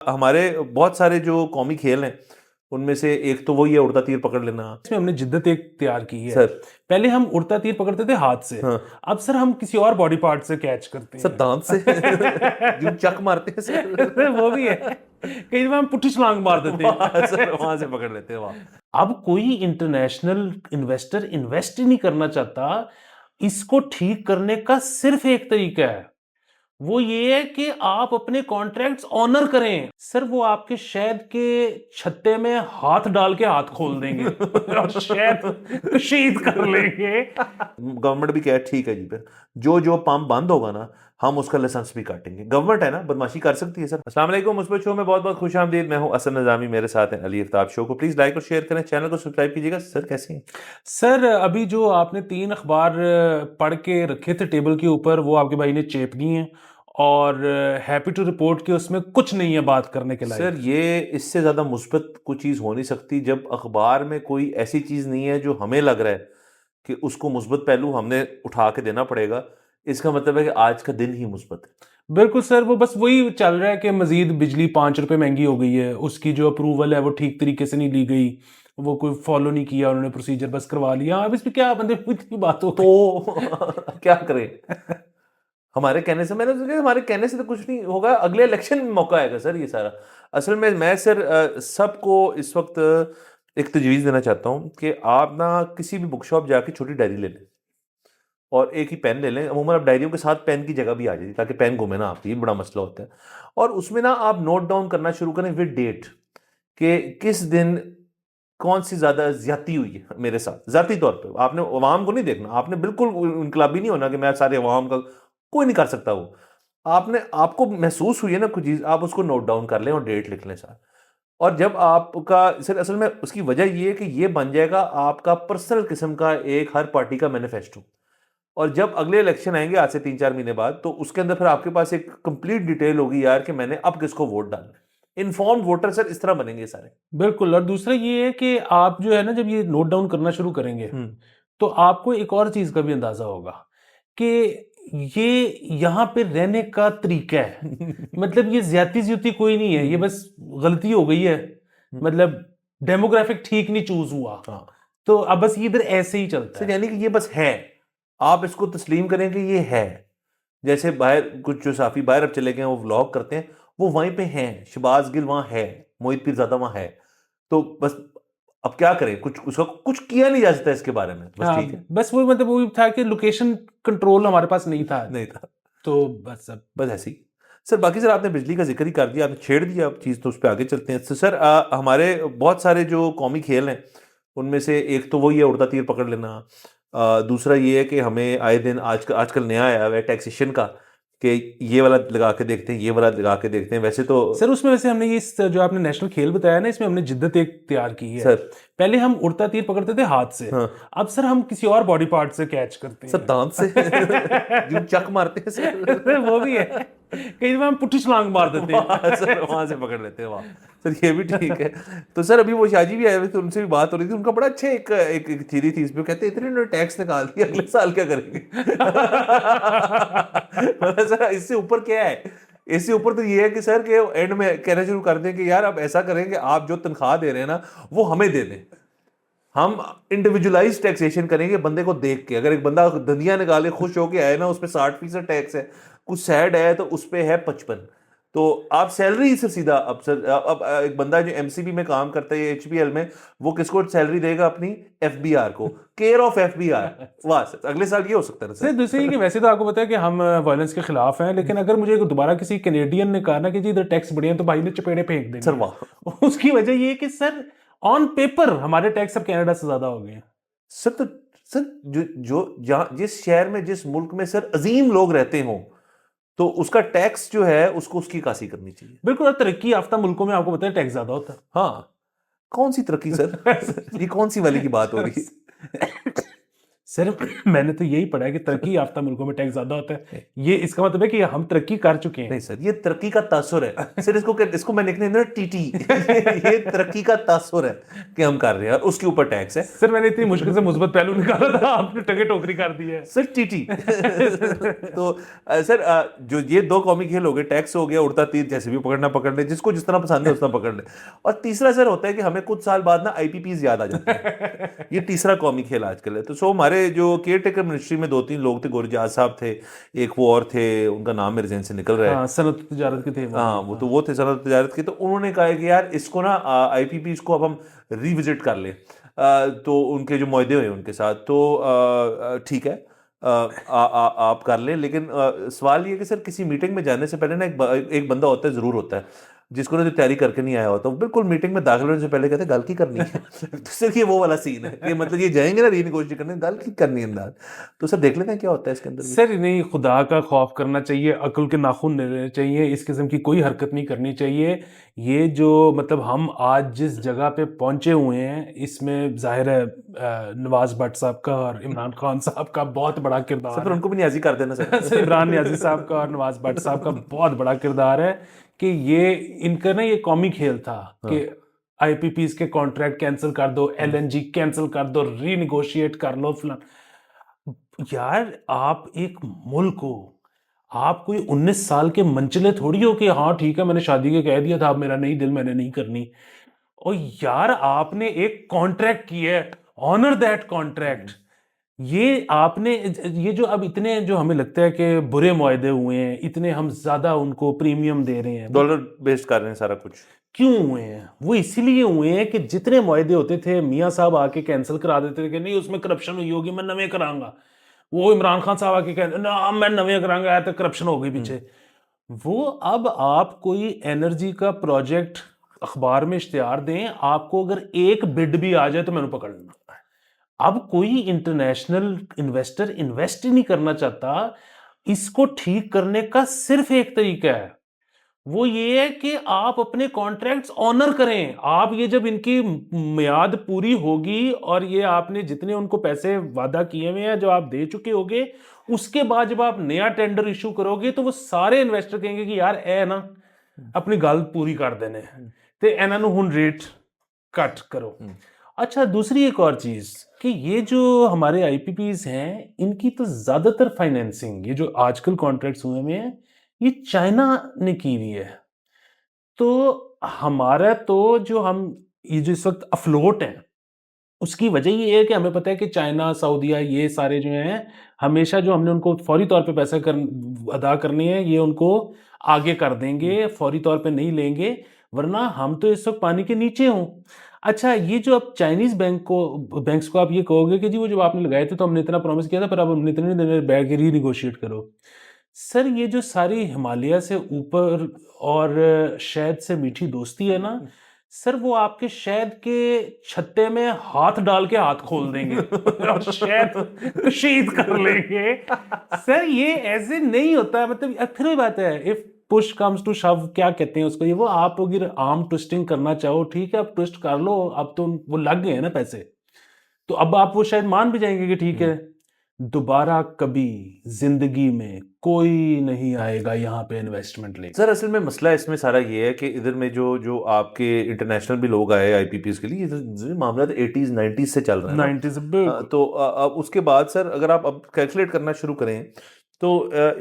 हमारे बहुत सारे जो कौमी खेल हैं उनमें से एक तो वही है उड़ता तीर पकड़ लेना। इसमें हमने जिद्दत एक तैयार की है। सर पहले हम उड़ता तीर पकड़ते थे हाथ से। हाँ अब सर हम किसी और बॉडी पार्ट से कैच करते सर हैं। दांत से जो चक मारते हैं सर वो भी है। कई बार हम पुट्ठी छलांग मार देते हैं। सर वहां से पकड़ लेते हैं वहां। अब कोई इंटरनेशनल इन्वेस्टर इन्वेस्ट ही नहीं करना चाहता। इसको ठीक करने का सिर्फ एक तरीका है, वो ये है कि आप अपने कॉन्ट्रैक्ट्स ऑनर करें। सर वो आपके शहद के छत्ते में हाथ डाल के हाथ खोल देंगे और शहद कशीद कर लेंगे। गवर्नमेंट भी कहे ठीक है जी, फिर जो जो पंप बंद होगा ना हम उसका लाइसेंस भी काटेंगे। गवर्नमेंट है ना, बदमाशी कर सकती है सर। अस्सलाम वालेकुम, मुस्बत शो में बहुत बहुत खुश आमदीद। मैं हूं असद निजामी, मेरे साथ हैं अली आफ्ताब। शो को प्लीज लाइक और शेयर करें, चैनल को सब्सक्राइब कीजिएगा। सर कैसे हैं? सर अभी जो आपने 3 अखबार पढ़ के रखे थे टेबल के ऊपर, वो आपके भाई ने चेप दिए हैं और हैप्पी टू रिपोर्ट कि उसमें कुछ नहीं है बात करने के सर लायक। ये इससे ज्यादा मुस्बत कोई चीज हो नहीं सकती जब अखबार में कोई ऐसी चीज नहीं है जो हमें लग रहा है कि उसको मुस्बत पहलू हमने उठा के देना पड़ेगा। इसका मतलब है कि आज का दिन ही मुस्बत है। बिल्कुल सर, वो बस वही चल रहा है कि मजीद बिजली 5 रुपए महंगी हो गई है, उसकी जो अप्रूवल है वो ठीक तरीके से नहीं ली गई, वो कोई फॉलो नहीं किया उन्होंने, प्रोसीजर बस करवा लिया। अब इस पे क्या बंदे इतनी बात हो गई। तो क्या करें? हमारे कहने से, मैंने सोचा हमारे कहने से तो कुछ नहीं होगा, अगले इलेक्शन में मौका आएगा सर ये सारा। असल में मैं सर सबको इस वक्त एक तजवीज़ देना चाहता हूँ कि आप ना किसी भी बुक शॉप जाके छोटी डायरी ले लें और एक ही पेन ले लें। अमूमन अब डायरियों के साथ पेन की जगह भी आ जाती ताकि पेन घूमे ना आपकी, ये बड़ा मसला होता है। और उसमें ना आप नोट डाउन करना शुरू करें विद डेट कि किस दिन कौन सी ज्यादा ज्यादती हुई है मेरे साथ जाती तौर पे। आपने अवाम को नहीं देखना, आपने बिल्कुल इनकलाबी नहीं होना कि मैं सारे अवाम का, कोई नहीं कर सकता वो। आपने आपको महसूस हुई है ना कुछ चीज, आप उसको नोट डाउन कर लें और डेट लिख लें साथ। और जब आपका सर असल में उसकी वजह ये है कि ये बन जाएगा आपका पर्सनल किस्म का एक हर पार्टी का मैनिफेस्टो। और जब अगले इलेक्शन आएंगे आज से 3-4 महीने बाद, तो उसके अंदर फिर आपके पास एक कंप्लीट डिटेल होगी यार कि मैंने अब किसको वोट डालना है। इन्फॉर्म्ड वोटर सर इस तरह बनेंगे सारे। बिल्कुल। और दूसरा ये है कि आप जो है ना, जब ये नोट डाउन करना शुरू करेंगे हम्म। तो आपको एक और चीज का भी अंदाजा होगा कि ये यहाँ पे रहने का तरीका है। मतलब ये ज्यादती ज्यूती कोई नहीं है, ये बस गलती हो गई है। मतलब डेमोग्राफिक ठीक नहीं चूज हुआ, हाँ तो अब बस ये इधर ऐसे ही चलता सर, है। यानी कि ये बस है, आप इसको तस्लीम करें कि ये है। जैसे बाहर कुछ जो साफी बाहर अब चले गए हैं, वो व्लॉग करते हैं, वो वहीं पे हैं, शहबाज गिल वहां है, मोहित पीरजादा वहां है। तो बस अब क्या करें, कुछ उसका कुछ किया नहीं जा सकता इसके बारे में, बस हाँ, ठीक है। बस वो मतलब वो था कि लोकेशन कंट्रोल हमारे पास नहीं था, नहीं था, तो बस अब बस ऐसे ही। सर बाकी सर आपने बिजली का जिक्र ही कर दिया, आपने छेड़ दिया अब चीज़, तो उस पर आगे चलते हैं। तो सर हमारे बहुत सारे जो कौमी खेल हैं उनमें से एक तो वही है उड़ता तीर पकड़ लेना। दूसरा ये है कि हमें आए दिन आजकल आजकल नया आया हुआ है टैक्सेशन का, कि ये वाला लगा के देखते हैं, ये वाला लगा के देखते हैं। वैसे तो सर उसमें वैसे हमने ये जो आपने नेशनल खेल बताया ना, इसमें हमने जिद्दत एक तैयार की है। सर पहले हम उड़ता तीर पकड़ते थे हाथ से। हाँ अब सर हम किसी और बॉडी पार्ट से कैच करते सर दांत से जो चक मारते हैं हैं। सर वो भी है। कई बार हम पुट्ठी छलांग मार देते हैं। सर वहां से पकड़ लेते हैं वहां। सर ये भी ठीक है। तो सर अभी वो शाजी भी आए हुए थे, उनसे भी बात हो रही थी, उनका बड़ा अच्छा एक थ्योरी थी इसमें। कहते इतने इन्होंने टैक्स निकाल दिया, अगले साल क्या करेंगे? मतलब सर इससे ऊपर क्या है? इससे ऊपर तो ये है कि सर के एंड में कहना शुरू कर दें कि यार अब ऐसा करें कि आप जो तनख्वाह दे रहे हैं ना वो हमें दे दें। हम इंडिविजुअलाइज टैक्सेशन करेंगे बंदे को देख के। अगर एक बंदा धनिया निकाले खुश होके आए ना, उस पर 60% टैक्स है, कुछ सैड है तो उस पर है 55। तो आप सैलरी से सीधा अब सर अब एक बंदा जो एमसीबी में काम करता है एचबीएल में, वो किसको सैलरी देगा? अपनी एफबीआर को, केयर ऑफ एफबीआर। वाह सर, अगले साल ये हो सकता है ना सर दूसरी कि वैसे तो आपको पता है कि हम वायलेंस के खिलाफ हैं, लेकिन अगर मुझे दोबारा किसी कैनेडियन ने कहा ना कि जी इधर टैक्स बढ़िया है, तो भाई ने चपेड़े फेंक सर देंगे। वाह उसकी वजह ये है कि सर ऑन पेपर हमारे टैक्स अब कनाडा से ज्यादा हो गए हैं। सर। तो सर जो जो जहाँ जिस शहर में जिस मुल्क में सर अजीम लोग रहते हों, तो उसका टैक्स जो है उसको उसकी कासी करनी चाहिए। बिल्कुल। और तरक्की याफ्ता मुल्कों में आपको पता है टैक्स ज्यादा होता हाँ, कौन सी तरक्की सर? है। ये कौन सी वाली की बात हो रही है? सर मैंने तो यही पढ़ा है कि तरक्की याफ्ता मुल्कों में टैक्स ज्यादा होता है। ये इसका मतलब है कि हम तरक्की कर चुके हैं। नहीं सर, ये तरक्की का तासुर है सर, इसको मैं लिखने देना टीटी ये तरक्की का तासुर है कि हम कर रहे हैं और उसके ऊपर टैक्स है सर मैंने इतनी मुश्किल से मुस्बत पहलू निकाला था, आपने टगे टोकरी कर दी है। सर टीटी तो सर जो ये दो कौमी खेल हो गए, टैक्स हो गया, उड़ता तीर जैसे भी पकड़ना पकड़ ले, जिसको जिस तरह पसंद है उस तरह पकड़ ले। और तीसरा सर होता है कि हमें कुछ साल बाद ना आईपीपीज याद आ जाते हैं ये तीसरा कौमी खेल आजकल है। तो सो हमारे जो केयर टेकर मिनिस्ट्री में 2-3 लोग थे, गुरजाज साहब थे, एक वो और थे, उनका नाम मेरे जहन से निकल रहा है। हाँ, सनत तजारत के थे वो। हाँ वो थे सनत तजारत के। तो उन्होंने कहा है कि यार इसको ना आईपीपी को अब हम रिविजिट कर लें। तो उनके जो मुआहदे हुए उनके साथ, तो ठीक है, आप कर लें, लेकिन सवाल ये है कि सर किसी मीटिंग में जाने से पहले ना एक बंदा होता है, जरूर होता है, जिसको ना जो तैयारी करके नहीं आया होता, वो बिल्कुल मीटिंग में दाखिल होने से पहले कहते हैं गल की करनी है तो सर ये वो वाला सीन है कि मतलब ये जाएंगे ना रीनेगोशिएट करने, गल की करनी है अंदाज। तो सर देख लेते हैं क्या होता है इसके अंदर भी। सर नहीं, खुदा का खौफ करना चाहिए, अक्ल के नाखून नहीं लेने चाहिए, इस किस्म की कोई हरकत नहीं करनी चाहिए। ये जो मतलब हम आज जिस जगह पे पहुंचे हुए हैं, इसमें जाहिर है नवाज भट्ट साहब का और इमरान खान साहब का बहुत बड़ा सर किरदार फिर है। उनको भी न्याजी कर देना सर सर इमरान नियाजी साहब का और नवाज भट्ट साहब का बहुत बड़ा किरदार है कि ये इनका ना ये कौमी खेल था कि आईपीपीज के कॉन्ट्रैक्ट कैंसिल कर दो, एलएनजी कैंसिल कर दो, रीनिगोशिएट कर लो फलान। यार आप एक मुल्क हो, आप कोई 19 साल के मंचले थोड़ी हो कि हाँ ठीक है मैंने शादी के कह दिया था, अब मेरा नहीं दिल, मैंने नहीं करनी। और यार आपने एक कॉन्ट्रैक्ट किया है, ऑनर दैट कॉन्ट्रैक्ट। ये आपने ये जो अब इतने जो हमें लगता है कि बुरे मुआहदे हुए हैं, इतने हम ज्यादा उनको प्रीमियम दे रहे हैं, डॉलर बेस्ड कर रहे हैं सारा कुछ। क्यों हुए हैं? वो इसीलिए हुए हैं कि जितने मुआहदे होते थे मियाँ साहब आके कैंसिल करा देते थे कि नहीं उसमें करप्शन हुई होगी, मैं नवे करांगा। वो इमरान खान साहब आके कहते ना मैं नवे करांगा, तो करप्शन हो गई पीछे। वो अब आप कोई एनर्जी का प्रोजेक्ट अखबार में इश्तिहार दें, आपको अगर एक बिड भी आ जाए तो मैंने पकड़ लेना। अब कोई इंटरनेशनल इन्वेस्टर इन्वेस्ट ही नहीं करना चाहता। इसको ठीक करने का सिर्फ एक तरीका है, वो ये है कि आप अपने कॉन्ट्रैक्ट्स ऑनर करें। आप ये जब इनकी मियाद पूरी होगी और ये आपने जितने उनको पैसे वादा किए हुए हैं जो आप दे चुके होगे, उसके बाद जब आप नया टेंडर इशू करोगे तो वो सारे इन्वेस्टर कहेंगे कि यार ए ना अपनी गल पूरी कर देने ते इन्हां नूं हुण रेट कट करो। अच्छा, दूसरी एक और चीज कि ये जो हमारे आईपीपीज हैं, इनकी तो ज्यादातर फाइनेंसिंग ये जो आजकल कॉन्ट्रैक्ट्स हुए हुए हैं, ये चाइना ने की हुई है। तो हमारा तो जो हम ये जो इस वक्त अफलोट हैं, उसकी वजह ये है कि हमें पता है कि चाइना, सऊदीया, ये सारे जो हैं, हमेशा जो हमने उनको फौरी तौर पे पैसे अदा करने हैं, ये उनको आगे कर देंगे, फौरी तौर पे नहीं लेंगे, वरना हम तो इस वक्त पानी के नीचे हों। अच्छा, ये जो अब चाइनीज बैंक्स को आप ये कहोगे कि जी वो जब आपने लगाए थे तो हमने इतना प्रॉमिस किया था, पर अब हमने इतने देर बैठ के रीनिगोशिएट करो। सर ये जो सारी हिमालय से ऊपर और शहद से मीठी दोस्ती है ना सर, वो आपके शहद के छत्ते में हाथ डाल के हाथ खोल देंगे और शहद कशीद कर लेंगे। सर ये ऐसे नहीं होता, मतलब फिर वही बात है, इफ पुश कम्स टू शव, क्या कहते हैं उसको, ये वो आप अगर आर्म ट्विस्टिंग करना चाहो ठीक है, आप ट्विस्ट कर लो, अब तो वो लग गए हैं ना पैसे, तो अब आप वो शायद मान भी जाएंगे कि ठीक है दोबारा कभी जिंदगी में कोई नहीं आएगा यहाँ पे इन्वेस्टमेंट लेके। सर असल में मसला इसमें सारा ये है कि इधर में जो जो आपके इंटरनेशनल भी लोग आए आईपीपीज के लिए, ये मामला तो 80s 90s से चल रहा है ना। 90s बिल्कुल। तो अब उसके बाद सर अगर आप अब कैलकुलेट करना शुरू करें तो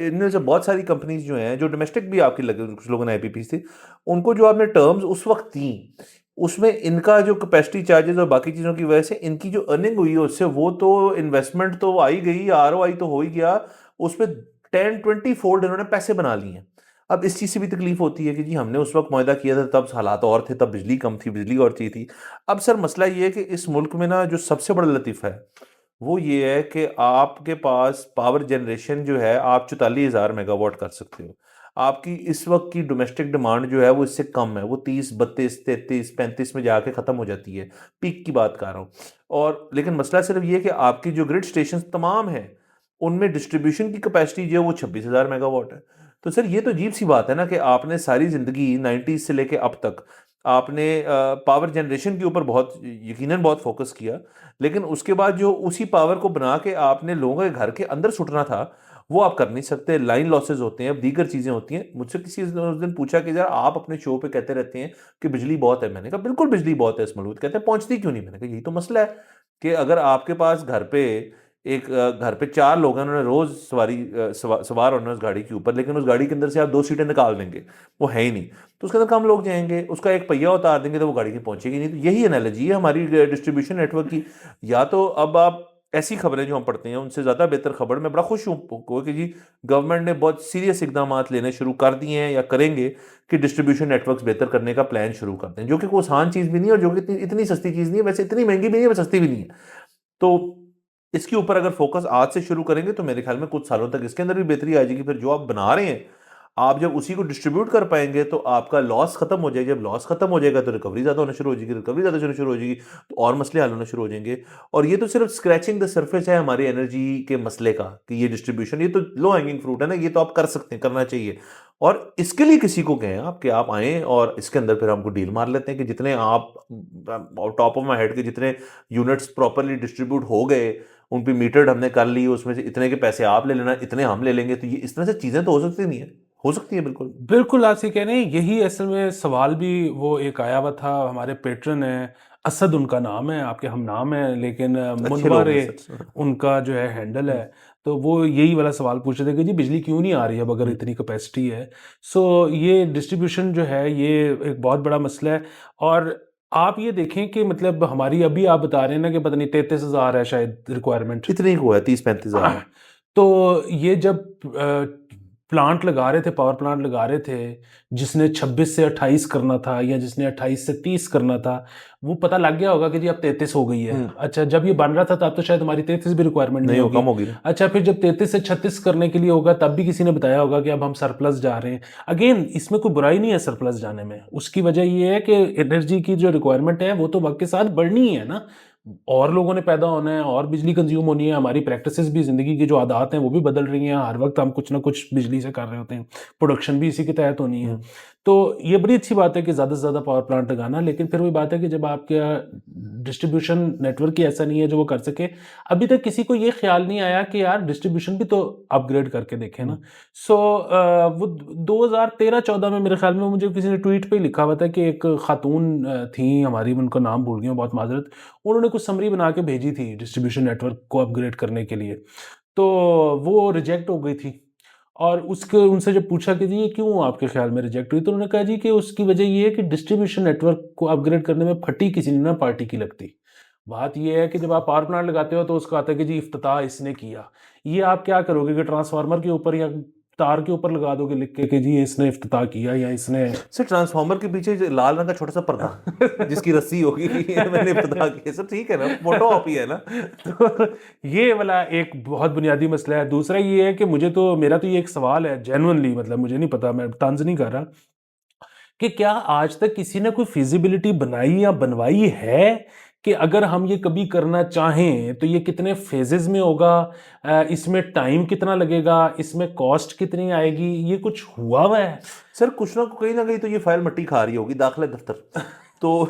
इनमें से बहुत सारी कंपनीज जो हैं, जो डोमेस्टिक भी आपकी लगे, कुछ लोगों ने आईपीपीज थी, उनको जो आपने टर्म्स उस वक्त दी, उसमें इनका जो कैपेसिटी चार्जेस और बाकी चीज़ों की वजह से इनकी जो अर्निंग हुई है उससे, वो तो इन्वेस्टमेंट तो आई गई, आरओआई तो हो ही गया, उस पर 10-20 फोल्ड इन्होंने पैसे बना लिए हैं। अब इस चीज़ से भी तकलीफ होती है कि जी हमने उस वक्त मुआहदा किया था, तब हालात और थे, तब बिजली कम थी, बिजली और चाहिए थी। अब सर मसला ये है कि इस मुल्क में ना जो सबसे बड़ा लतीफ़ा है वो ये है कि आपके पास पावर जनरेशन जो है, आप 44,000 मेगावाट कर सकते हो। आपकी इस वक्त की डोमेस्टिक डिमांड जो है वो इससे कम है, वो 30, 32, 33, 35 में जाके ख़त्म हो जाती है, पीक की बात कर रहा हूँ। और लेकिन मसला सिर्फ ये है कि आपकी जो ग्रिड स्टेशन तमाम है, उनमें डिस्ट्रीब्यूशन की कैपेसिटी जो है वो 26,000 मेगावाट है। तो सर ये तो अजीब सी बात है ना कि आपने सारी ज़िंदगी 90s से लेके अब तक आपने पावर जनरेशन के ऊपर बहुत यकीनन बहुत फोकस किया, लेकिन उसके बाद जो उसी पावर को बना के आपने लोगों के घर के अंदर सुटना था वो आप कर नहीं सकते। लाइन लॉसेज होते हैं, अब दीगर चीजें होती हैं। मुझसे किसी ने उस दिन पूछा कि यार आप अपने शो पे कहते रहते हैं कि बिजली बहुत है। मैंने कहा बिल्कुल बिजली बहुत है इस मुल्क। कहते हैं पहुंचती क्यों नहीं। मैंने कहा यही तो मसला है कि अगर आपके पास घर पे घर पे 4 लोग हैं, उन्होंने रोज सवार होना है उस गाड़ी के ऊपर, लेकिन उस गाड़ी के अंदर से आप 2 सीटें निकाल देंगे, वो है ही नहीं, तो उसके अंदर कम लोग जाएंगे, उसका एक पहिया उतार देंगे तो वो गाड़ी की पहुंचेगी नहीं। तो यही एनालॉजी है हमारी डिस्ट्रीब्यूशन नेटवर्क की। या तो अब आप ऐसी खबरें जो हम पढ़ते हैं उनसे ज़्यादा बेहतर खबर, मैं बड़ा खुश हूँ कि जी गवर्नमेंट ने बहुत सीरियस इकदाम लेने शुरू कर दिए हैं या करेंगे कि डिस्ट्रीब्यूशन नेटवर्क्स बेहतर करने का प्लान शुरू करते हैं, जो कि कोई आसान चीज़ भी नहीं है और जो कि इतनी सस्ती चीज़ नहीं है, वैसे इतनी महंगी भी नहीं है, वैसे सस्ती भी नहीं है। तो इसके ऊपर अगर फोकस आज से शुरू करेंगे तो मेरे ख्याल में कुछ सालों तक इसके अंदर भी बेहतरी आ जाएगी। फिर जो आप बना रहे हैं, आप जब उसी को डिस्ट्रीब्यूट कर पाएंगे तो आपका लॉस खत्म हो जाएगा। जब लॉस खत्म हो जाएगा तो रिकवरी ज़्यादा होना शुरू हो जाएगी, रिकवरी ज़्यादा होना शुरू हो जाएगी तो और मसले हल होना शुरू हो जाएंगे। और ये तो सिर्फ स्क्रैचिंग द सरफेस है हमारी एनर्जी के मसले का कि ये डिस्ट्रीब्यूशन, ये तो लो हैंगिंग फ्रूट है ना, ये तो आप कर सकते हैं, करना चाहिए। और इसके लिए किसी को कहें आप कि आप आएँ और इसके अंदर फिर हमको डील मार लेते हैं कि जितने आप टॉप ऑफ माई हेड के जितने यूनिट्स प्रॉपरली डिस्ट्रीब्यूट हो गए, उन पे मीटर्ड हमने कर ली, उसमें से इतने के पैसे आप ले लेना, इतने हम ले लेंगे। तो ये इस तरह से चीज़ें तो हो सकती नहीं है, हो सकती है बिल्कुल। बिल्कुल आप सही कह रहे हैं। यही असल में सवाल भी वो एक आया हुआ था। हमारे पेट्रन है, असद उनका नाम है, आपके हम नाम है, लेकिन अच्छे लोग मुनवरे हैं सर। उनका जो है हैंडल है। तो वो यही वाला सवाल पूछ रहे थे कि जी बिजली क्यों नहीं आ रही है अब अगर इतनी कैपेसिटी है। सो ये डिस्ट्रीब्यूशन जो है ये एक बहुत बड़ा मसला है। और आप ये देखें कि मतलब हमारी अभी आप बता रहे हैं ना कि पता नहीं 33,000 है शायद रिक्वायरमेंट। इतने ही को है, 30-35 हज़ार है। तो ये जब प्लांट लगा रहे थे, पावर प्लांट लगा रहे थे, जिसने 26 से 28 करना था या जिसने 28 से 30 करना था, वो पता लग गया होगा कि जी अब 33 हो गई है। अच्छा, जब ये बन रहा था तब तो शायद हमारी 33 भी रिक्वायरमेंट नहीं नहीं, वो होगी। कम होगी ना। अच्छा, फिर जब 33 से 36 करने के लिए होगा तब भी किसी ने बताया होगा कि अब हम सरप्लस जा रहे हैं। अगेन इसमें कोई बुराई नहीं है सरप्लस जाने में। उसकी वजह ये है कि एनर्जी की जो रिक्वायरमेंट है वो तो वक्त के साथ बढ़नी ही है ना। और लोगों ने पैदा होना है और बिजली कंज्यूम होनी है। हमारी प्रैक्टिसेस भी, ज़िंदगी की जो आदत हैं वो भी बदल रही हैं। हर वक्त हम कुछ ना कुछ बिजली से कर रहे होते हैं, प्रोडक्शन भी इसी के तहत होनी है। तो ये बड़ी अच्छी बात है कि ज़्यादा से ज़्यादा पावर प्लांट लगाना। लेकिन फिर वही बात है कि जब आपका डिस्ट्रीब्यूशन नेटवर्क ही ऐसा नहीं है जो वो कर सके। अभी तक किसी को ये ख्याल नहीं आया कि यार डिस्ट्रीब्यूशन भी तो अपग्रेड करके देखें ना। सो वो 2013-14 में मेरे ख्याल में मुझे किसी ने ट्वीट पे ही लिखा हुआ था कि एक खातून थी हमारी, उनका नाम भूल गया, बहुत माजरत। उन्होंने कुछ समरी बना के भेजी थी डिस्ट्रीब्यूशन नेटवर्क को अपग्रेड करने के लिए, तो वो रिजेक्ट हो गई थी। और उसके उनसे जब पूछा कि जी ये क्यों आपके ख्याल में रिजेक्ट हुई, तो उन्होंने कहा जी कि उसकी वजह ये है कि डिस्ट्रीब्यूशन नेटवर्क को अपग्रेड करने में फटी किसी ने ना पार्टी की लगती। बात ये है कि जब आप पावर प्लांट लगाते हो तो उसका आता है कि जी इफ्तिताह इसने किया। ये आप क्या करोगे कि ट्रांसफार्मर के ऊपर या तार के ऊपर लगा दोगे लिख के कि जी इसने इफ्तिताह किया या इसने सर ट्रांसफॉर्मर के पीछे जो लाल रंग का छोटा सा पर्दा जिसकी रस्सी होगी, मैंने पता किया सर, ठीक है ना, फोटो ऑप ही है ना। तो ये वाला एक बहुत बुनियादी मसला है। दूसरा ये है कि मेरा तो ये एक सवाल है जेन्युइनली, मतलब मुझे नहीं पता, मैं तंज नहीं कर रहा, कि क्या आज तक किसी ने कोई फिजिबिलिटी बनाई या बनवाई है कि अगर हम ये कभी करना चाहें तो ये कितने फेजेस में होगा, इसमें टाइम कितना लगेगा, इसमें कॉस्ट कितनी आएगी, ये कुछ हुआ हुआ है? सर कुछ ना कहीं तो ये फाइल मट्टी खा रही होगी, दाखिला दफ्तर। तो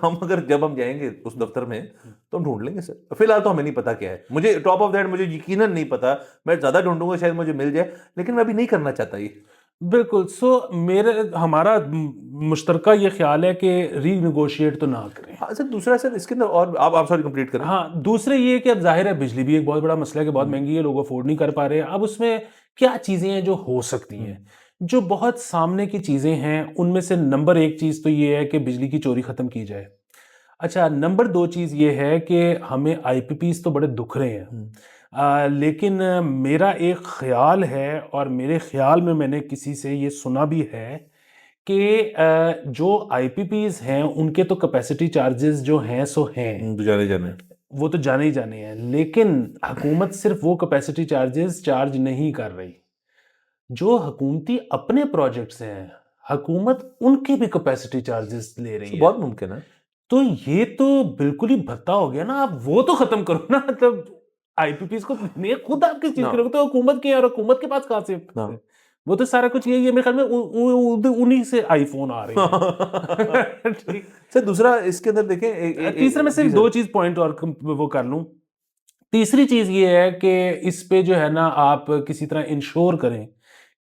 हम अगर जब हम जाएंगे उस दफ्तर में तो हम ढूंढ लेंगे सर। फिलहाल तो हमें नहीं पता क्या है, मुझे टॉप ऑफ दैट मुझे यकीनन नहीं पता। मैं ज्यादा ढूंढूंगा शायद मुझे मिल जाए, लेकिन मैं अभी नहीं करना चाहता ये। बिल्कुल। सो हमारा मुश्तरका ये ख्याल है कि रीनिगोशिएट तो ना करें। हाँ सर, दूसरा सर इसके अंदर और आप सॉरी कंप्लीट करें। हाँ, दूसरे ये कि अब जाहिर है बिजली भी एक बहुत बड़ा मसला है कि बहुत महंगी है, लोग अफोर्ड नहीं कर पा रहे हैं। अब उसमें क्या चीज़ें हैं जो हो सकती हैं, जो बहुत सामने की चीज़ें हैं, उनमें से नंबर 1 चीज़ तो ये है कि बिजली की चोरी ख़त्म की जाए। अच्छा, नंबर 2 चीज़ ये है कि हमें आईपीपीज़ तो बड़े दुख रहे हैं। लेकिन मेरा एक ख़्याल है और मेरे ख़्याल में मैंने किसी से ये सुना भी है कि जो आईपीपीज़ हैं उनके तो कैपेसिटी चार्जेस जो हैं सो हैं, तो जाने जाने वो तो जाने ही जाने हैं। लेकिन हुकूमत सिर्फ वो कैपेसिटी चार्जेस चार्ज नहीं कर रही, जो हुकूमती अपने प्रोजेक्ट्स हैं हुकूमत उनके भी कैपेसिटी चार्जेस ले रही है। बहुत मुमकिन है। तो ये तो बिल्कुल ही भत्ता हो गया ना, आप वो तो खत्म करो ना। मतलब आईपीपीज को नहीं, खुद आप किस चीज ना करोगे, तो हुकूमत की है और हुकूमत के पास कहां से ना वो तो सारा कुछ यही है मेरे ख्याल में, उन्हीं से आईफोन आ रहे हैं। ठीक। सर दूसरा इसके अंदर देखें तीसरा मैं सिर्फ जी दो सर। चीज पॉइंट और वो कर लूं। तीसरी चीज ये है कि इस पे जो है ना आप किसी तरह इंश्योर करें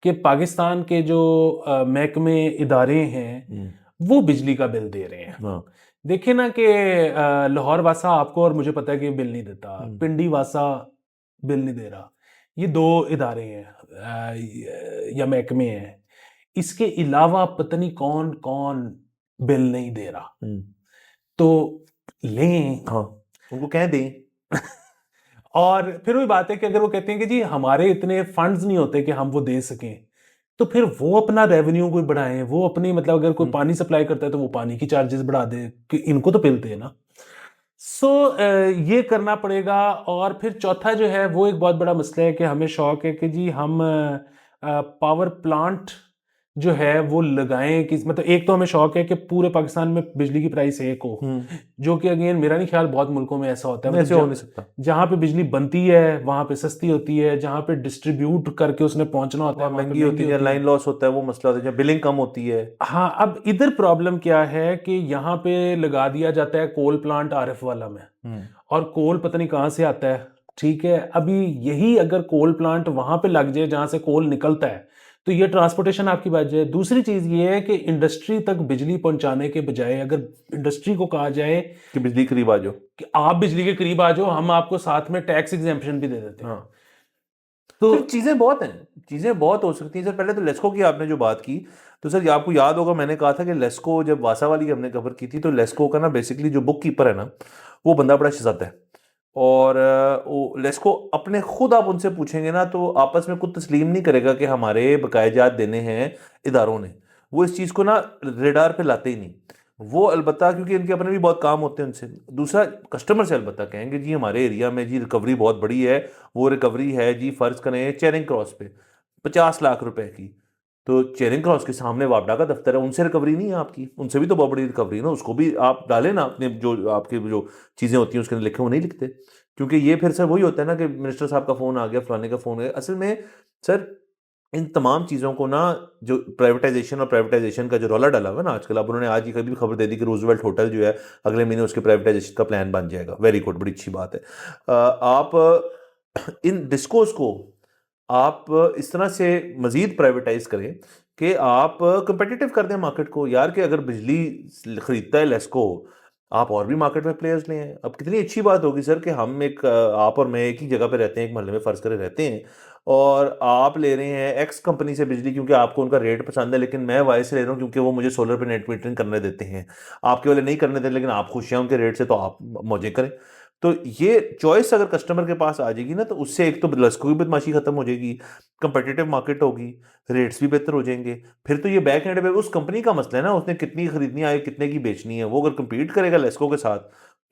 कि पाकिस्तान के जो महकमे इदारे हैं वो बिजली का बिल दे रहे हैं। हाँ देखिए ना कि लाहौर वासा आपको और मुझे पता है कि बिल नहीं देता, पिंडी वासा बिल नहीं दे रहा। ये दो इदारे हैं या महकमे हैं। इसके अलावा पता नहीं कौन कौन बिल नहीं दे रहा। तो लें, हाँ उनको कह दें। और फिर वही बात है कि अगर वो कहते हैं कि जी हमारे इतने फंड्स नहीं होते कि हम वो दे सकें, तो फिर वो अपना रेवेन्यू कोई बढ़ाएं, वो अपनी मतलब अगर कोई पानी सप्लाई करता है तो वो पानी की चार्जेस बढ़ा दे कि इनको तो मिलते हैं ना। सो ये करना पड़ेगा। और फिर चौथा जो है वो एक बहुत बड़ा मसला है कि हमें शौक है कि जी हम पावर प्लांट जो है वो लगाएं कि मतलब एक तो हमें शौक है कि पूरे पाकिस्तान में बिजली की प्राइस एक हो, जो कि अगेन मेरा नहीं ख्याल बहुत मुल्कों में ऐसा होता है। ऐसे हो नहीं सकता। जहाँ पे बिजली बनती है वहां पे सस्ती होती है, जहाँ पे डिस्ट्रीब्यूट करके उसने पहुंचना होता है वहां पे महंगी होती है, लाइन लॉस होता है, वो मसला होता है, बिलिंग कम होती है। हाँ, अब इधर प्रॉब्लम क्या है कि यहाँ पे लगा दिया जाता है कोल प्लांट आरिफ वाला में, और कोल पता नहीं कहाँ से आता है। ठीक है, अभी यही अगर कोल प्लांट वहां पे लग जाए जहां से कोल निकलता है तो ये ट्रांसपोर्टेशन आपकी बच जाए। दूसरी चीज ये है कि इंडस्ट्री तक बिजली पहुंचाने के बजाय अगर इंडस्ट्री को कहा जाए कि बिजली करीब आ जाओ, कि आप बिजली के करीब आ जाओ, हम आपको साथ में टैक्स एग्जेम्पशन भी दे देते हैं। हाँ। तो सर चीजें बहुत हैं, चीजें बहुत हो सकती हैं सर। पहले तो लेस्को की आपने जो बात की, तो सर आपको याद होगा मैंने कहा था कि लेस्को जब वासा वाली हमने कवर की थी, तो लेस्को का ना बेसिकली जो बुक कीपर है ना, वो बंदा बड़ा शज़ाद है। और वो लेस्को अपने खुद आप उनसे पूछेंगे ना तो आपस में कुछ तस्लीम नहीं करेगा कि हमारे बकायजात देने हैं इदारों ने। वो इस चीज़ को ना रेडार पे लाते ही नहीं। वो अलबत्ता क्योंकि इनके अपने भी बहुत काम होते हैं उनसे। दूसरा कस्टमर से अलबत्ता कहेंगे जी हमारे एरिया में जी रिकवरी बहुत बड़ी है। वो रिकवरी है जी फ़र्ज़ करें चेरिंग क्रॉस पे 50 लाख रुपए की, तो चेरिंग क्रॉस के सामने वापडा का दफ्तर है, उनसे रिकवरी नहीं है आपकी, उनसे भी तो बहुत बड़ी रिकवरी है ना, उसको भी आप डालें ना अपने जो आपके जो चीज़ें होती हैं उसके अंदर लिखे, वो नहीं लिखते। क्योंकि ये फिर सर वही होता है ना कि मिनिस्टर साहब का फ़ोन आ गया, फलाने का फ़ोन आ गया। असल में सर इन तमाम चीज़ों को ना, जो प्राइवेटाइजेशन और प्राइवेटाइजेशन का जो रौला डाला हुआ है ना आजकल, अब उन्होंने आज ही कभी भी खबर दे दी कि रूजवेल्ट होटल जो है अगले महीने उसके प्राइवेटाइजेशन का प्लान बन जाएगा। वेरी गुड, बड़ी अच्छी बात है। आप इन डिस्कोस को आप इस तरह से मजीद प्राइवेटाइज करें कि आप कंपेटिटिव कर दें मार्केट को यार, कि अगर बिजली खरीदता है लेस्को, आप और भी मार्केट में प्लेयर्स ले हैं। अब कितनी अच्छी बात होगी सर कि हम एक आप और मैं एक ही जगह पे रहते हैं, एक मोहल्ले में फ़र्ज़ करें रहते हैं, और आप ले रहे हैं एक्स कंपनी से बिजली क्योंकि आपको उनका रेट पसंद है, लेकिन मैं वाई से ले रहा हूँ क्योंकि वो मुझे सोलर पे नेट मीटरिंग करने देते हैं। आपके वाले नहीं करने देते, लेकिन आप खुश हैं उनके रेट से, तो आप मौजें करें। तो ये चॉइस अगर कस्टमर के पास आ जाएगी ना, तो उससे एक तो लस्को की बदमाशी खत्म हो जाएगी, कंपेटिटिव मार्केट होगी, रेट्स भी बेहतर हो जाएंगे। फिर तो ये बैक एंड पे उस कंपनी का मसला है ना, उसने कितनी खरीदनी है, कितने की बेचनी है। वो अगर कम्पीट करेगा लेस्को के साथ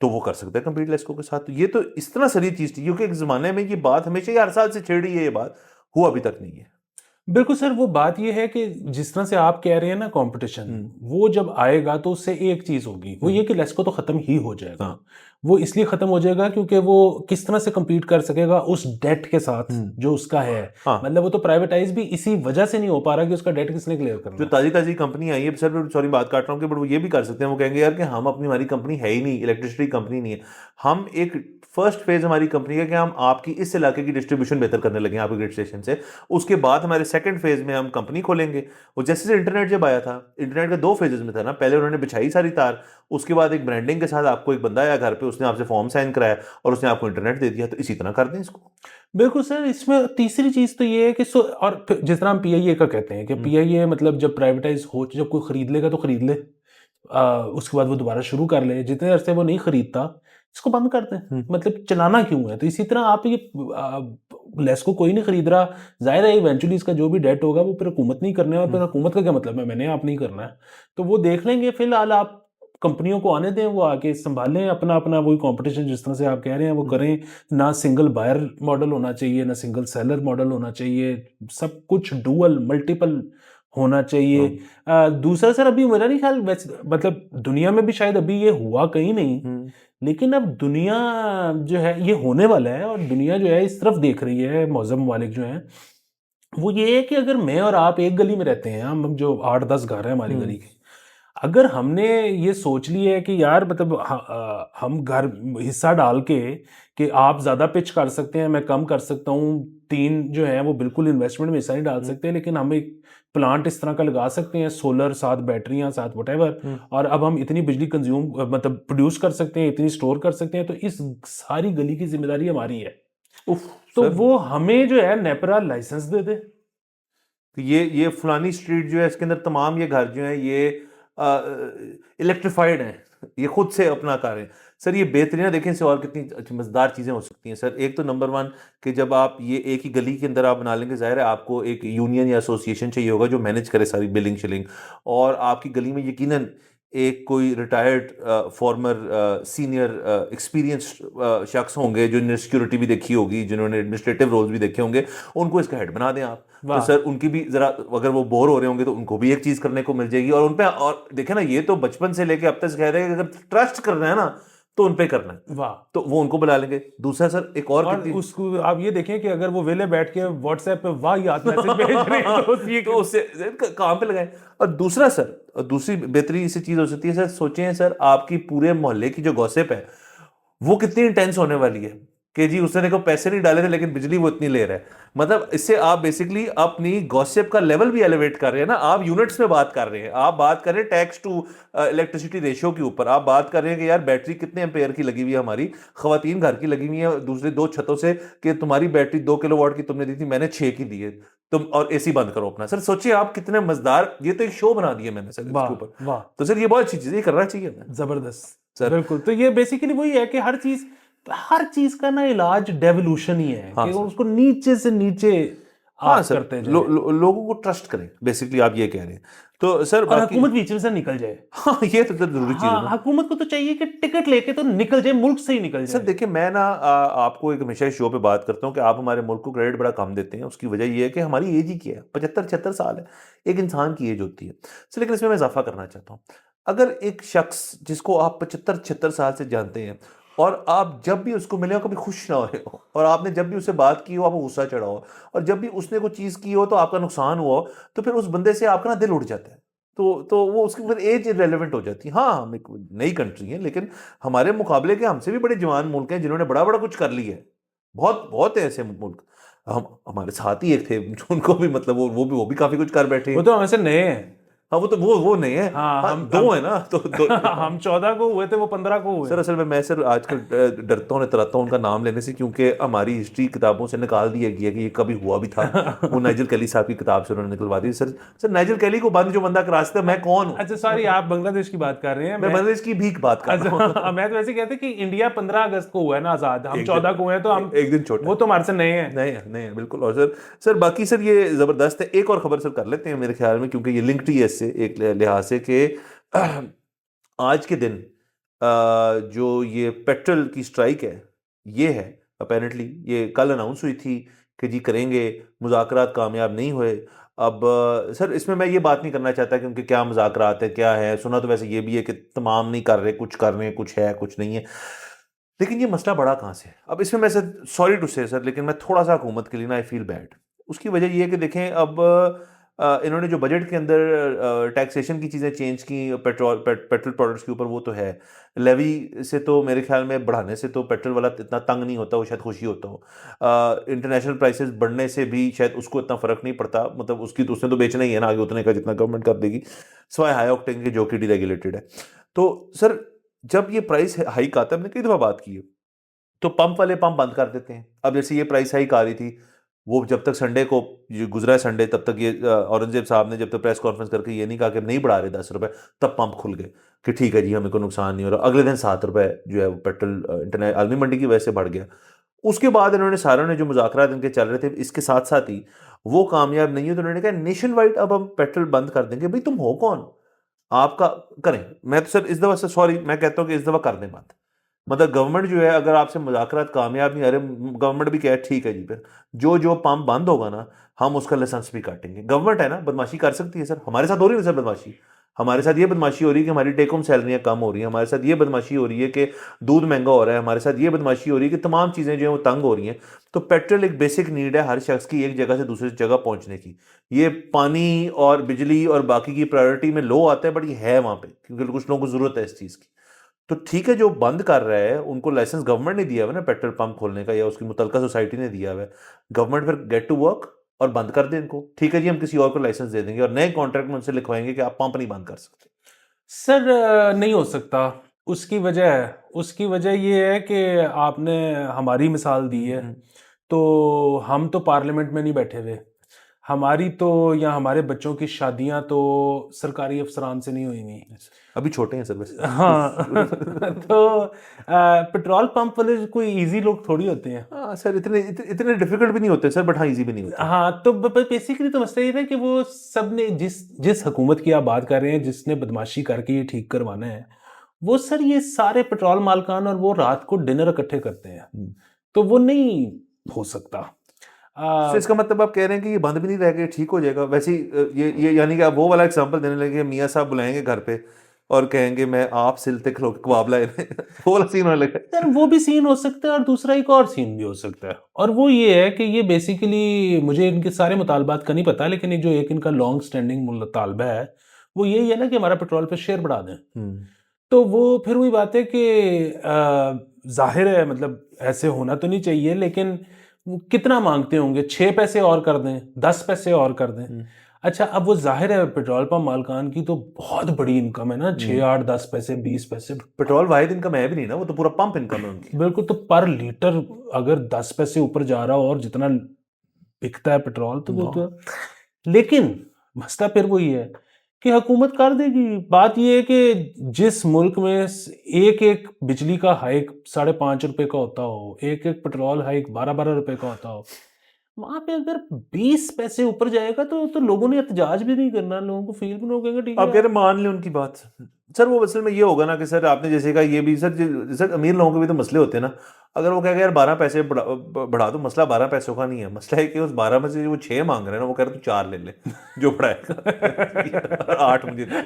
तो वो कर सकता है कम्पीट लेस्को के साथ। तो ये तो इस तरह सारी चीज थी, क्योंकि एक जमाने में ये बात हमेशा ही हर साल से छेड़ रही है, ये बात हुआ अभी तक नहीं है। बिल्कुल सर, वो बात ये है कि जिस तरह से आप कह रहे हैं ना कंपटीशन, वो जब आएगा तो उससे एक चीज होगी, वो ये कि लेस्को तो खत्म ही हो जाएगा। हाँ। वो इसलिए खत्म हो जाएगा क्योंकि वो किस तरह से compete कर सकेगा उस डेट के साथ जो उसका है। हाँ। मतलब वो तो प्राइवेटाइज भी इसी वजह से नहीं हो पा रहा कि उसका डेट किसने क्लियर जो करना है। ताजी ताजी कंपनी आई है सर, सॉरी बात काट रहा हूँ, कि बट वो ये भी कर सकते हैं, वो कहेंगे यार कि हम अपनी हमारी कंपनी है ही नहीं, इलेक्ट्रिसिटी कंपनी नहीं है, हम एक फर्स्ट फेज हमारी कंपनी है कि हम आपकी इस इलाके की डिस्ट्रीब्यूशन बेहतर करने लगे आपके ग्रिड स्टेशन से। उसके बाद हमारे सेकंड फेज में हम कंपनी खोलेंगे। और जैसे से इंटरनेट जब आया था, इंटरनेट के 2 फेजेस में था ना, पहले उन्होंने बिछाई सारी तार, उसके बाद एक ब्रांडिंग के साथ आपको एक बंदा आया घर पे, उसने आपसे फॉर्म साइन कराया और उसने आपको इंटरनेट दे दिया। तो इसी तरह कर दें इसको। बिल्कुल सर, इसमें तीसरी चीज तो ये है कि और फिर जिस तरह हम पीआईए का कहते हैं कि पीआईए मतलब जब प्राइवेटाइज हो, जब कोई खरीद लेगा तो खरीद ले, उसके बाद वो दोबारा शुरू कर ले, जितने अरसे वो नहीं खरीदता इसको बंद कर दें। मतलब चलाना क्यों है। तो इसी तरह आप ये लेस्को कोई नहीं खरीद रहा, जाहिर है इवेंचुअली इसका जो भी डेट होगा वो फिर हुकूमत नहीं करने, और फिर हुकूमत का क्या मतलब है, मैंने आप नहीं करना है, तो वो देख लेंगे। फिलहाल आप कंपनियों को आने दें, वो आके संभालें अपना अपना वही कंपटीशन जिस तरह से आप कह रहे हैं वो करें। ना सिंगल बायर मॉडल होना चाहिए, ना सिंगल सेलर मॉडल होना चाहिए, सब कुछ डुअल मल्टीपल होना चाहिए। दूसरा सर, अभी मेरा नहीं ख्याल वैसे मतलब दुनिया में भी शायद अभी ये हुआ कहीं नहीं, लेकिन अब दुनिया जो है ये होने वाला है, और दुनिया जो है इस तरफ देख रही है, मौजूद ममालिक जो हैं वो ये है कि अगर मैं और आप एक गली में रहते हैं, हम जो 8-10 घर हैं हमारी गली के, अगर हमने ये सोच लिया है कि यार मतलब हम घर हिस्सा डाल के कि आप ज़्यादा पिच कर सकते हैं, मैं कम कर सकता हूँ, 3 जो हैं वो बिल्कुल इन्वेस्टमेंट में हिस्सा नहीं डाल सकते, लेकिन हम एक प्लांट इस तरह का लगा सकते हैं, सोलर साथ बैटरियाँ साथ व्हाटएवर, और अब हम इतनी बिजली कंज्यूम मतलब प्रोड्यूस कर सकते हैं, इतनी स्टोर कर सकते हैं, तो इस सारी गली की ज़िम्मेदारी हमारी है। उफ तो सर, वो हमें जो है नेपरा लाइसेंस दे दे। तो ये फलानी स्ट्रीट जो है इसके अंदर तमाम ये घर जो है ये इलेक्ट्रिफाइड हैं, ये खुद से अपना कर रहे हैं। सर ये बेहतरीन है, देखें इससे और कितनी अच्छी मज़ेदार चीज़ें हो सकती हैं सर। एक तो नंबर वन कि जब आप ये एक ही गली के अंदर आप बना लेंगे, ज़ाहिर है आपको एक यूनियन या एसोसिएशन चाहिए होगा जो मैनेज करे सारी बिलिंग शिलिंग, और आपकी गली में यकीनन एक कोई रिटायर्ड फॉर्मर सीनियर एक्सपीरियंस्ड शख्स होंगे जिन्होंने सिक्योरिटी भी देखी होगी, जिन्होंने एडमिनिस्ट्रेटिव रोल्स भी देखे होंगे, उनको इसका हेड बना दें आप। तो वाह सर उनकी भी जरा, अगर वो बोर हो रहे होंगे तो उनको भी एक चीज करने को मिल जाएगी, और उनपे, और देखे ना ये तो बचपन से लेके अब तक कह रहे हैं कि अगर ट्रस्ट करना है ना तो उनपे करना है, वाह। तो वो उनको बुला लेंगे। दूसरा सर एक और और कितनी उसको आप ये देखें कि अगर वो वेले बैठ के व्हाट्सएप पे वाह याद मैसेज भेज रहे हैं तो ये तो उससे काम पे लगाएं। और दूसरा सर, और दूसरी बेहतरीन इसी चीज हो सकती है सर, सोचें सर आपकी पूरे मोहल्ले की जो गॉसिप है वो कितनी इंटेंस होने वाली है कि जी उसने देखो पैसे नहीं डाले थे लेकिन बिजली वो इतनी ले रहा है। मतलब इससे आप बेसिकली अपनी गॉसिप का लेवल भी एलिवेट कर रहे हैं ना, आप यूनिट्स में बात कर रहे हैं, आप बात कर रहे हैं टैक्स टू इलेक्ट्रिसिटी रेशियो के ऊपर, आप बात कर रहे हैं कि यार बैटरी कितने एम्पेयर की लगी हुई है, हमारी खवातीन घर की लगी हुई है दूसरे 2 छतों से, कि तुम्हारी बैटरी 2 किलोवाट की तुमने दी थी, मैंने 6 की दी है, तुम और एसी बंद करो अपना। सर सोचिए आप कितने मजेदार, ये तो एक शो बना दिया मैंने सर इसके वाह ऊपर। वाह, तो सर ये बहुत अच्छी चीज है, ये करना चाहिए हमें जबरदस्त। सर। बिल्कुल, तो ये बेसिकली वही है कि हर चीज का ना इलाज डेवोल्यूशन ही है हाँ कि सर, उसको नीचे से नीचे हाँ आप सर, करते जाएं लोगों को ट्रस्ट करें, बेसिकली आप ये कह रहे हैं। तो सर और बाकी हुकूमत बीच में से निकल जाए। हाँ ये तो सर जरूरी चीज है हाँ, ना। हुकूमत को तो चाहिए कि टिकट लेके तो निकल जाए, मुल्क से ही निकल सर जाए। देखिए मैं ना आपको एक हमेशा इस शो पे बात करता हूँ कि आप हमारे मुल्क को क्रेडिट बड़ा कम देते हैं, उसकी वजह ये है कि हमारी एज ही क्या है, 75-76 साल है एक इंसान की एज होती है सर। लेकिन इसमें मैं इजाफा करना चाहता हूँ, अगर एक शख्स जिसको आप 75-76 साल से जानते हैं और आप जब भी उसको मिले हो कभी खुश ना हुए हो, और आपने जब भी उससे बात की हो आपको गुस्सा चढ़ा हो, और जब भी उसने कोई चीज़ की हो तो आपका नुकसान हुआ हो, तो फिर उस बंदे से आपका ना दिल उठ जाता है। तो वो उसकी फिर एज इरेलीवेंट हो जाती है। हाँ हम एक नई कंट्री है, लेकिन हमारे मुकाबले के हमसे भी बड़े जवान मुल्क हैं जिन्होंने बड़ा बड़ा कुछ कर लिया है। बहुत बहुत है ऐसे मुल्क, हम हमारे साथ ही एक थे जो उनको भी मतलब वो भी काफी कुछ कर बैठे वो हैं। तो हमसे नए हैं। हाँ वो तो वो नहीं है। हाँ, हाँ दो है ना तो हम 14 को हुए थे, वो 15 को हुए। सर असल में मैं सर आजकल डरता हूँ इतराता हूँ उनका नाम लेने से, क्योंकि हमारी हिस्ट्री किताबों से निकाल दिया गया कि ये कभी हुआ भी था। वो नाइजल कैली साहब की किताब से उन्होंने निकलवा दी। सर सर नाइजल कैली को बंद जो बंदा करा सकता है, मैं कौन हूँ? अच्छा सॉरी, आप बांग्लादेश की बात कर रहे हैं। मैं बांग्लादेश की भीख बात कर रहा हूँ। अच्छा मैं तो वैसे कहते कि इंडिया 15 अगस्त को हुआ है ना आजाद, हम एक 14 दिन को हुए हैं, तो हम एक दिन छोटा वो तो हमारे से नए हैं। नहीं है बिल्कुल। और सर सर बाकी सर ये जबरदस्त है। एक और खबर सर कर लेते हैं मेरे ख्याल में, क्योंकि ये लिंक्ड ही है इससे एक लिहाज से कि आज के दिन जो ये पेट्रोल की स्ट्राइक है ये है, अपेरेंटली ये कल अनाउंस हुई थी कि जी करेंगे, मुज़ाकरात कामयाब नहीं हुए। अब सर इसमें मैं ये बात नहीं करना चाहता कि उनके क्या मुज़ाकरात है क्या है, सुना तो वैसे ये भी है कि तमाम नहीं कर रहे, कुछ कर रहे हैं, कुछ है कुछ नहीं है, लेकिन ये मसला बड़ा कहाँ से है? अब इसमें मैं सर सॉरी टू से सर, लेकिन मैं थोड़ा सा हुकूमत के लिए ना आई फील बैड। उसकी वजह ये है कि देखें अब इन्होंने जो बजट के अंदर टैक्सेशन की चीज़ें चेंज की पेट्रोल प्रोडक्ट्स के ऊपर, वो तो है। लेवी से तो मेरे ख्याल में बढ़ाने से तो पेट्रोल वाला इतना तंग नहीं होता, वो शायद खुशी होता हो। इंटरनेशनल प्राइसेस बढ़ने से भी शायद उसको इतना फ़र्क नहीं पड़ता, मतलब उसकी तो उसने तो बेचना ही है ना आगे उतने का जितना गवर्नमेंट कर देगी, सवाए हाई ऑक्टेन के जो कि डीरेगुलेटेड है। तो सर जब ये प्राइस हाइक आता है, हमने कई दफ़ा बात की है, तो पंप वाले पंप बंद कर देते हैं। अब जैसे ये प्राइस हाइक आ रही थी, वो जब तक संडे को ये गुजरा है संडे, तब तक ये औरंगजेब साहब ने जब तक प्रेस कॉन्फ्रेंस करके ये नहीं कहा कि नहीं बढ़ा रहे 10 रुपए, तब पंप खुल गए कि ठीक है जी हमें कोई नुकसान नहीं हो रहा। अगले दिन 7 रुपए जो है वो पेट्रोल इंटरनेट आलमी मंडी की वजह से बढ़ गया। उसके बाद इन्होंने सारों ने जो मुज़ाकरात इनके चल रहे थे इसके साथ साथ ही वो कामयाब नहीं हुए, तो उन्होंने कहा नेशन वाइड अब हम पेट्रोल बंद कर देंगे। भाई तुम हो कौन आपका करें? मैं तो सर इस दफ़ा से सॉरी मैं कहता हूँ कि इस दफ़ा कर दें बात। मतलब गवर्नमेंट जो है अगर आपसे मुज़ाकरात कामयाब नहीं आ रहे, गवर्नमेंट भी कहे ठीक है जी, फिर जो जो पंप बंद होगा ना हम उसका लाइसेंस भी काटेंगे। गवर्नमेंट है ना, बदमाशी कर सकती है सर, हमारे साथ हो रही है ना सर बदमाशी। हमारे साथ ये बदमाशी हो रही है कि हमारी टेक होम सैलरियाँ कम हो रही हैं, हमारे साथ ये बदमाशी हो रही है कि दूध महंगा हो रहा है, हमारे साथ ये बदमाशी हो रही है कि तमाम चीज़ें जो हैं वो तंग हो रही हैं। तो पेट्रोल एक बेसिक नीड है हर शख्स की एक जगह से दूसरी जगह पहुंचने की। ये पानी और बिजली और बाकी की प्रायोरिटी में लो आता है, बट ये है वहाँ पे क्योंकि कुछ लोगों को ज़रूरत है इस चीज़ की। तो ठीक है, जो बंद कर रहा है उनको लाइसेंस गवर्नमेंट ने दिया हुआ है ना पेट्रोल पंप खोलने का, या उसकी मुतलका सोसाइटी ने दिया हुआ है। गवर्नमेंट फिर गेट टू वर्क और बंद कर दे इनको। ठीक है जी, हम किसी और को लाइसेंस दे देंगे और नए कॉन्ट्रैक्ट में उनसे लिखवाएंगे कि आप पंप नहीं बंद कर सकते। सर नहीं हो सकता। उसकी वजह ये है कि आपने हमारी मिसाल दी है। तो हम तो पार्लियामेंट में नहीं बैठे हुए। हमारी तो या हमारे बच्चों की शादियां तो सरकारी अफसरान से नहीं हुई नहीं। अभी छोटे हैं सर वैसे। हाँ तो पेट्रोल पंप वाले कोई इजी लोग थोड़ी होते हैं। हाँ सर, इतने डिफिकल्ट भी नहीं होते सर, बट हाँ इजी भी नहीं होते। हाँ तो बेसिकली तो मसला ये है कि वो सब ने जिस हुकूमत की आप बात कर रहे हैं जिसने बदमाशी करके ये ठीक करवाना है, वो सर ये सारे पेट्रोल मालकान और वो रात को डिनर इकट्ठे करते हैं। तो वो नहीं हो सकता। तो इसका मतलब आप कह रहे हैं कि ये बंद भी नहीं रहेगा, ये ठीक हो जाएगा वैसे ही। ये यानी कि आप वो वाला एग्जांपल देने लगे, मियाँ साहब बुलाएंगे घर पे और कहेंगे मैं आप सिलते खिलो कबाब लाए थे। वो वाला सीन होने लगा। सर वो भी सीन हो सकता है और दूसरा एक और सीन भी हो सकता है, और वो ये है कि ये बेसिकली मुझे इनके सारे मुतालबात का नहीं पता, लेकिन ये जो एक इनका लॉन्ग स्टैंडिंग मुतालबा है वो यही है ना कि हमारा पेट्रोल पे शेयर बढ़ा दें। तो वो फिर वही बात है कि जाहिर है मतलब ऐसे होना तो नहीं चाहिए, लेकिन वो कितना मांगते होंगे, 6 पैसे और कर दें, 10 पैसे और कर दें। अच्छा अब वो जाहिर है पेट्रोल पंप मालकान की तो बहुत बड़ी इनकम है ना, 6 8 10 पैसे 20 पैसे। पेट्रोल वाहिद इनकम है भी नहीं ना, वो तो पूरा पंप इनकम है उनकी। बिल्कुल, तो पर लीटर अगर 10 पैसे ऊपर जा रहा हो और जितना बिकता है पेट्रोल तो वो तो, लेकिन मसला फिर वही है कि हुकूमत कर देगी। बात ये है कि जिस मुल्क में एक एक बिजली का हाइक 5.5 रुपए का होता हो, एक एक पेट्रोल हाइक 12 12 रुपए का होता हो, वहां पे अगर 20 पैसे ऊपर जाएगा तो लोगों ने एहतजाज भी नहीं करना, लोगों को फील भी नहीं होगा ठीक आप है कह रहे मान लें उनकी बात। सर वो असल में ये होगा ना कि सर आपने जैसे कहा ये भी सर, सर अमीर लोगों के भी तो मसले होते हैं ना। अगर वो कहेगा यार 12 पैसे बढ़ा दो, मसला 12 पैसों का नहीं है, मसला है कि उस 12 में से वो 6 मांग रहे हैं ना, वो कह रहे तू 4 ले ले जो बढ़ाएगा। 8 मुझे दे।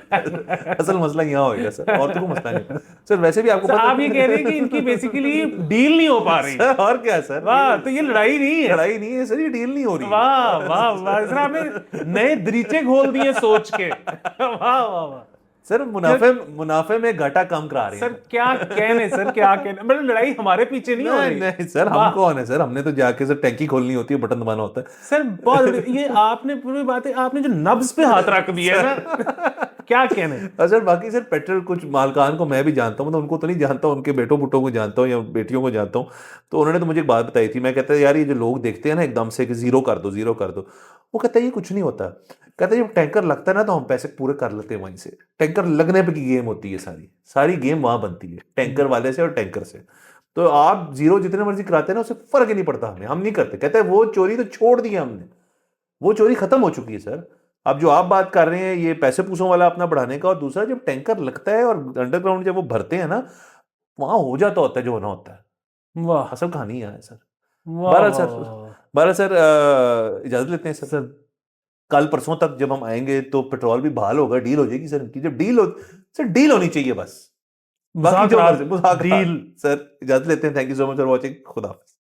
असल मसला यहाँ होगा सर, और तो कोई मसला नहीं सर। वैसे भी आपको सर, पता आप ये कह रहे हैं कि इनकी बेसिकली डील नहीं हो पा रही। सर और क्या है सर, वाह, तो ये लड़ाई नहीं है। लड़ाई नहीं है सर, ये डील नहीं हो रही। वाह वाह वाह, सर आपने नए दरीचे खोल दिए सोच के। वाह वाह वाह सर मुनाफे में घाटा कम करा रहे हैं सर, क्या कहने सर, क्या कहने, मतलब लड़ाई हमारे पीछे नहीं हो रही। नहीं सर, हम कौन है सर, हमने तो जाके सर टैंकी खोलनी होती है, बटन दबाना होता है सर। बहुत ये आपने पूरी बात है, आपने जो नब्ज पे हाथ रख दिया है ना, क्या कहने। सर बाकी सर पेट्रोल कुछ मालकान को मैं भी जानता हूँ, मतलब उनको तो नहीं जानता हूँ, उनके बेटों बुटों को जानता हूँ या बेटियों को जानता हूँ। तो उन्होंने तो मुझे एक बात बताई थी, मैं कहता है यार ये जो लोग देखते हैं ना एकदम से कि जीरो कर दो जीरो कर दो, वो कहता है ये कुछ नहीं होता। कहते हैं जब टैंकर लगता है ना तो हम पैसे पूरे कर लेते हैं वहीं से। टैंकर लगने पे की गेम होती है, सारी सारी गेम वहां बनती है टैंकर वाले से और टैंकर से। तो आप जीरो जितने मर्जी कराते हैं ना उससे फर्क ही नहीं पड़ता हमें, हम नहीं करते। कहते हैं वो चोरी तो छोड़ दी हमने, वो चोरी खत्म हो चुकी है सर। अब जो आप बात कर रहे हैं ये पैसे पूसों वाला अपना बढ़ाने का, और दूसरा जब टैंकर लगता है और अंडरग्राउंड जब वो भरते हैं ना, वहां हो जाता होता है जो होना होता है। वाह असल कहानी है सर। वाह बहरहाल वाह सर, वाह। बहरहाल सर इजाजत लेते हैं सर। सर कल परसों तक जब हम आएंगे तो पेट्रोल भी बहाल होगा, डील हो जाएगी सर इनकी। जब डील हो सर, डील होनी चाहिए बस, बाकी जो मुज़ाकरात, मुज़ाकरात। डील। सर इजाजत लेते हैं, thank you so much for watching, खुदा हाफिज़।